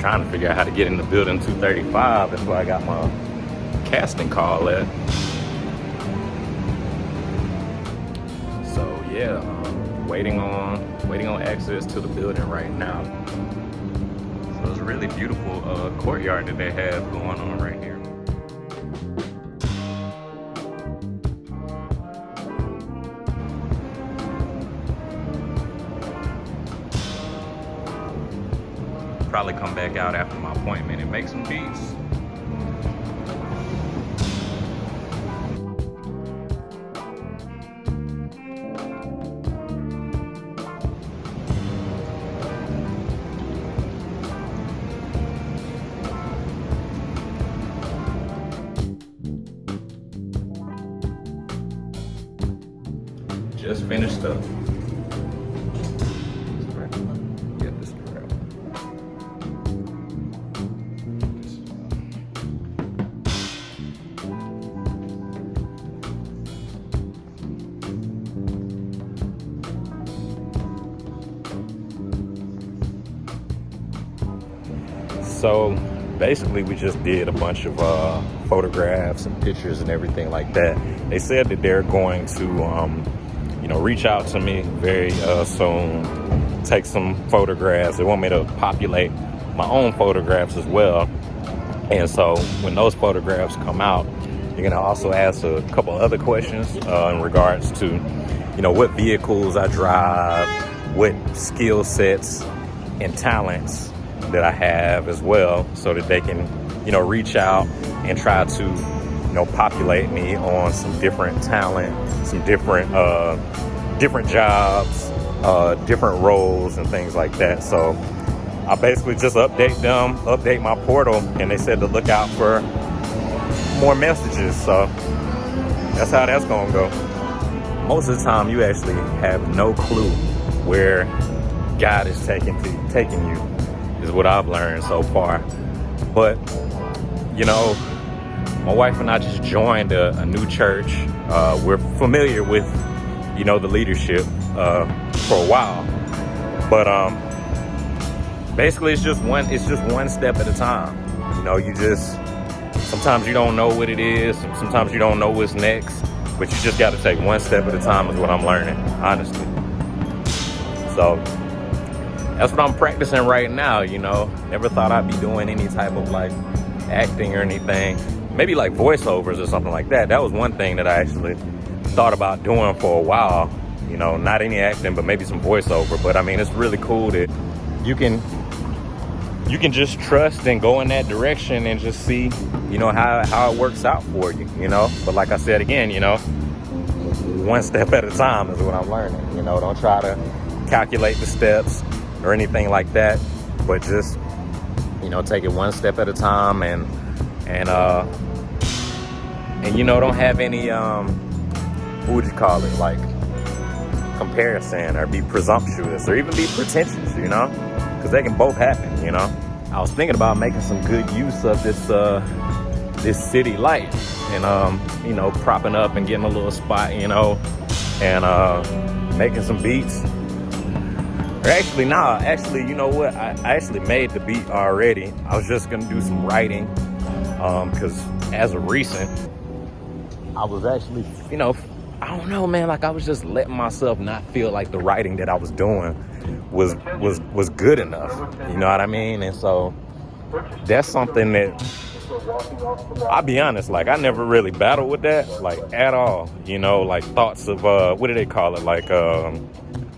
trying to figure out how to get in the building 235. That's where I got my casting call at. So yeah, waiting on access to the building right now. So it's a really beautiful courtyard that they have going on right here. Probably come back out after my appointment and make some beats. Just finished up. So basically we just did a bunch of photographs and pictures and everything like that. They said that they're going to reach out to me very soon, take some photographs. They want me to populate my own photographs as well. And so when those photographs come out, you're gonna also ask a couple other questions in regards to what vehicles I drive, what skill sets and talents that I have as well, so that they can reach out and try to populate me on some different talent, some different jobs, different roles and things like that. So I basically just update my portal, and they said to look out for more messages. So that's how that's gonna go. Most of the time you actually have no clue where God is taking you, is what I've learned so far. But my wife and I just joined a new church. We're familiar with the leadership for a while, but basically it's just one step at a time. Sometimes you don't know what it is, sometimes you don't know what's next, but you just got to take one step at a time, is what I'm learning, honestly. So that's what I'm practicing right now. Never thought I'd be doing any type of like acting or anything, maybe like voiceovers or something like that. That was one thing that I actually thought about doing for a while. Not any acting, but maybe some voiceover. But I mean, it's really cool that you can just trust and go in that direction and just see how it works out for you. But like I said again, one step at a time is what I'm learning. Don't try to calculate the steps or anything like that, but just take it one step at a time, and don't have any what would you call it, like comparison, or be presumptuous, or even be pretentious, because they can both happen. I was thinking about making some good use of this city light, and propping up and getting a little spot, and making some beats. Or actually, you know what? I actually made the beat already. I was just gonna do some writing, because as of recent, I was actually, I don't know, man. Like, I was just letting myself not feel like the writing that I was doing was good enough. You know what I mean? And so that's something that, I'll be honest, like, I never really battled with that, like, at all. Like thoughts of what do they call it? Like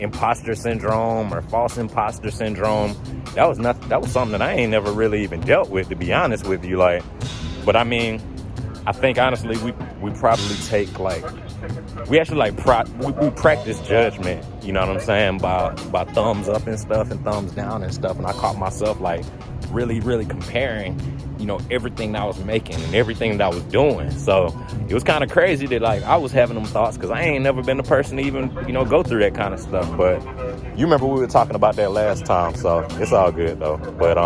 imposter syndrome or false imposter syndrome. That was something that I ain't never really even dealt with, to be honest with you. Like, but I mean, I think honestly we probably take like, we actually like we practice judgment, you know what I'm saying, by thumbs up and stuff and thumbs down and stuff. And I caught myself like really comparing, everything that I was making and everything that I was doing. So it was kind of crazy that like I was having them thoughts, because I ain't never been the person to even, go through that kind of stuff. But you remember we were talking about that last time, so it's all good though. But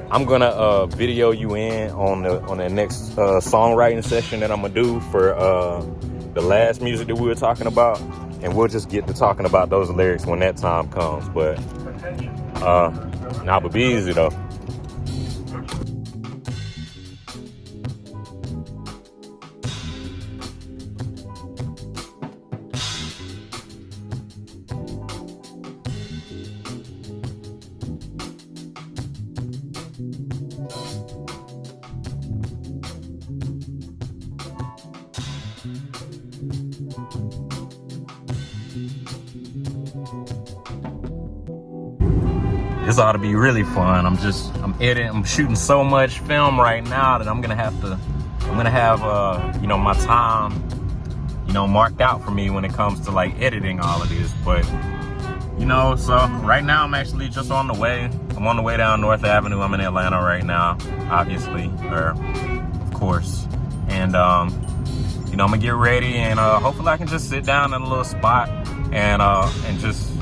I'm gonna video you in on the next songwriting session that I'm gonna do for the last music that we were talking about, and we'll just get to talking about those lyrics when that time comes. But Nah, but be easy though. This ought to be really fun. I'm editing, I'm shooting so much film right now that I'm gonna have, you know, my time, you know, marked out for me when it comes to like editing all of this. But, you know, so right now I'm actually just on the way. I'm on the way down North Avenue. I'm in Atlanta right now, obviously, or of course. And, you know, I'm gonna get ready and hopefully I can just sit down in a little spot and just,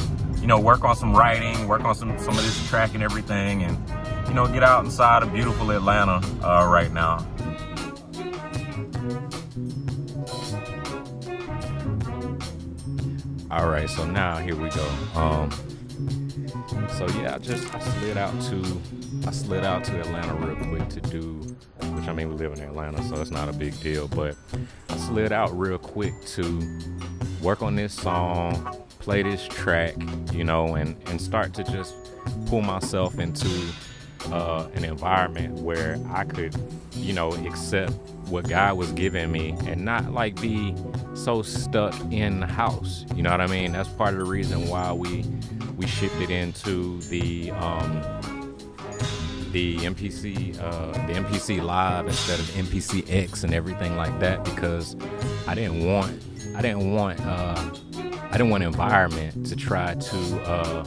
you know, work on some writing, work on some of this track and everything, and, you know, get out inside of beautiful Atlanta right now. All right, so now here we go. So yeah, I slid out to Atlanta real quick to do, which I mean, we live in Atlanta, so it's not a big deal, but I slid out real quick to work on this song, play this track, you know, and start to just pull myself into an environment where I could, you know, accept what God was giving me and not like be so stuck in the house. You know what I mean? That's part of the reason why we shifted into the MPC Live instead of MPC-X and everything like that, because I didn't want environment to try to,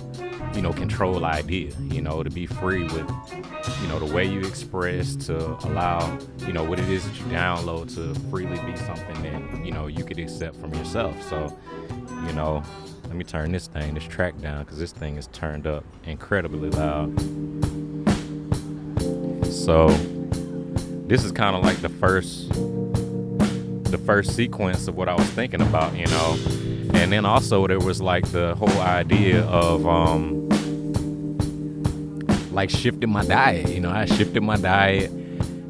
you know, control idea, you know, to be free with, you know, the way you express, to allow, you know, what it is that you download to freely be something that, you know, you could accept from yourself. So, you know, let me turn this track down, because this thing is turned up incredibly loud. So this is kind of like the first sequence of what I was thinking about, you know. And then also there was like the whole idea of like shifting my diet. You know, I shifted my diet,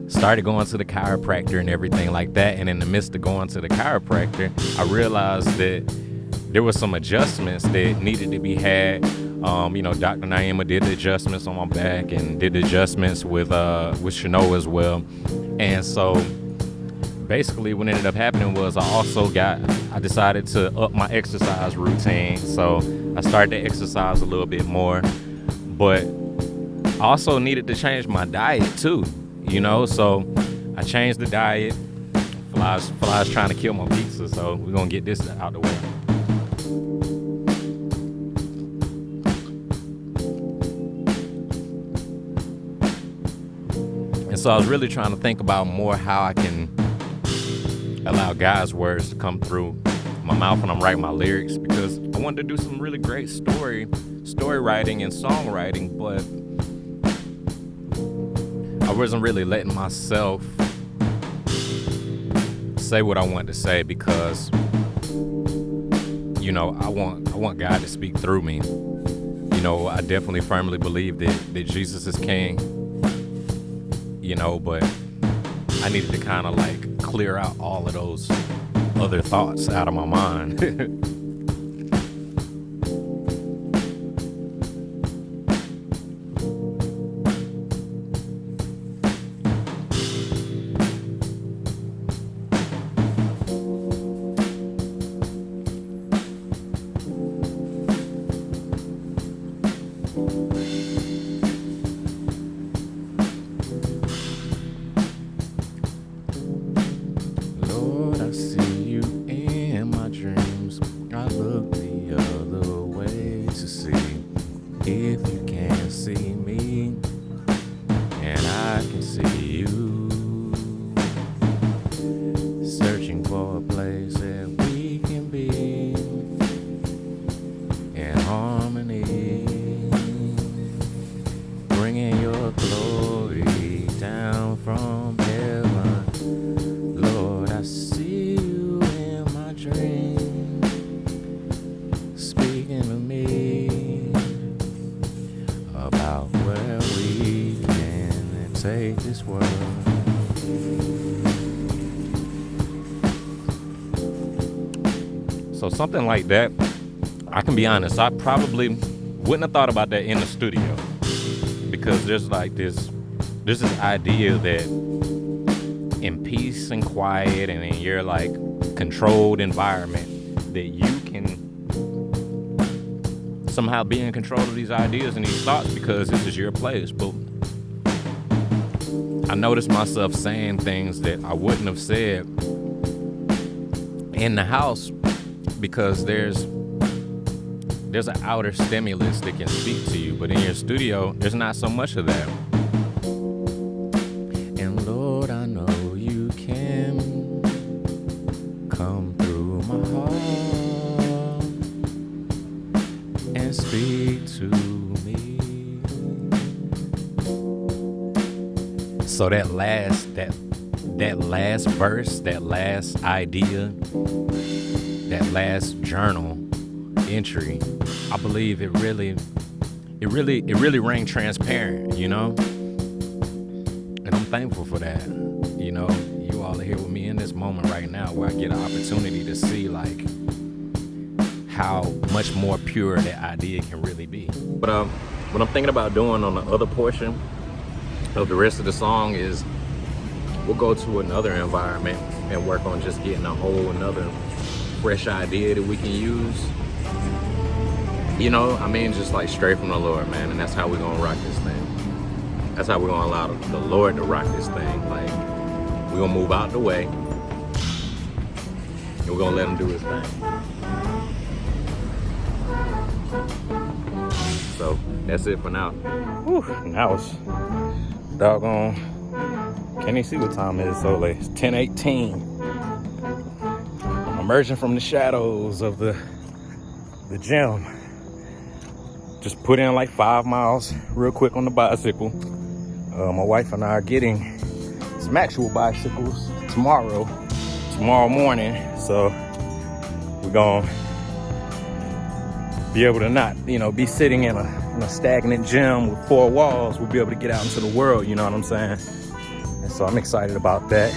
started going to the chiropractor and everything like that. And in the midst of going to the chiropractor, I realized that there was some adjustments that needed to be had. You know, Dr. Naima did the adjustments on my back and did the adjustments with Shano as well. And so basically what ended up happening was I decided to up my exercise routine. So I started to exercise a little bit more, but I also needed to change my diet too, you know? So I changed the diet. Fly's trying to kill my pizza, so we're gonna get this out the way. And so I was really trying to think about more how I can allow God's words to come through my mouth when I'm writing my lyrics, because I wanted to do some really great story writing and songwriting, but I wasn't really letting myself say what I wanted to say, because, you know, I want God to speak through me. You know, I definitely firmly believe that Jesus is king, you know, but I needed to kind of like clear out all of those other thoughts out of my mind. So something like that, I can be honest, I probably wouldn't have thought about that in the studio, because there's this idea that in peace and quiet and in your like controlled environment, that you can somehow be in control of these ideas and these thoughts because this is your place. But I noticed myself saying things that I wouldn't have said in the house, because there's an outer stimulus that can speak to you, but in your studio there's not so much of that. And Lord, I know you can come through my heart and speak to me. So that last verse, that last idea, that last journal entry, I believe it really rang transparent, you know? And I'm thankful for that. You know, you all are here with me in this moment right now where I get an opportunity to see like how much more pure that idea can really be. But what I'm thinking about doing on the other portion of the rest of the song is we'll go to another environment and work on just getting a whole another fresh idea that we can use. You know, I mean, just like straight from the Lord, man. And that's how we're gonna rock this thing. That's how we're gonna allow the Lord to rock this thing. Like, we're gonna move out the way and we're gonna let him do his thing. So that's it for now. Whew, now it's doggone, can't even see what time it is so late. It's 10:18. I'm emerging from the shadows of the gym. Just put in like 5 miles real quick on the bicycle. My wife and I are getting some actual bicycles tomorrow morning. So we're gonna be able to not, be sitting in a stagnant gym with 4 walls. We'll be able to get out into the world, you know what I'm saying? And so I'm excited about that.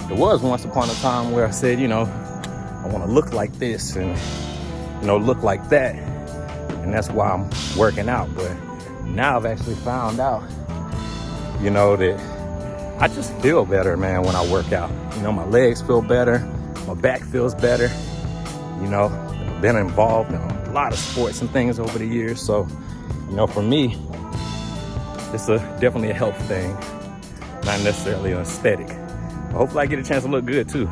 There was once upon a time where I said, I want to look like this and look like that, and that's why I'm working out. But now I've actually found out, that I just feel better, man, when I work out. My legs feel better, my back feels better. I've been involved in a lot of sports and things over the years, so for me, it's definitely a health thing, not necessarily an aesthetic. But hopefully I get a chance to look good too.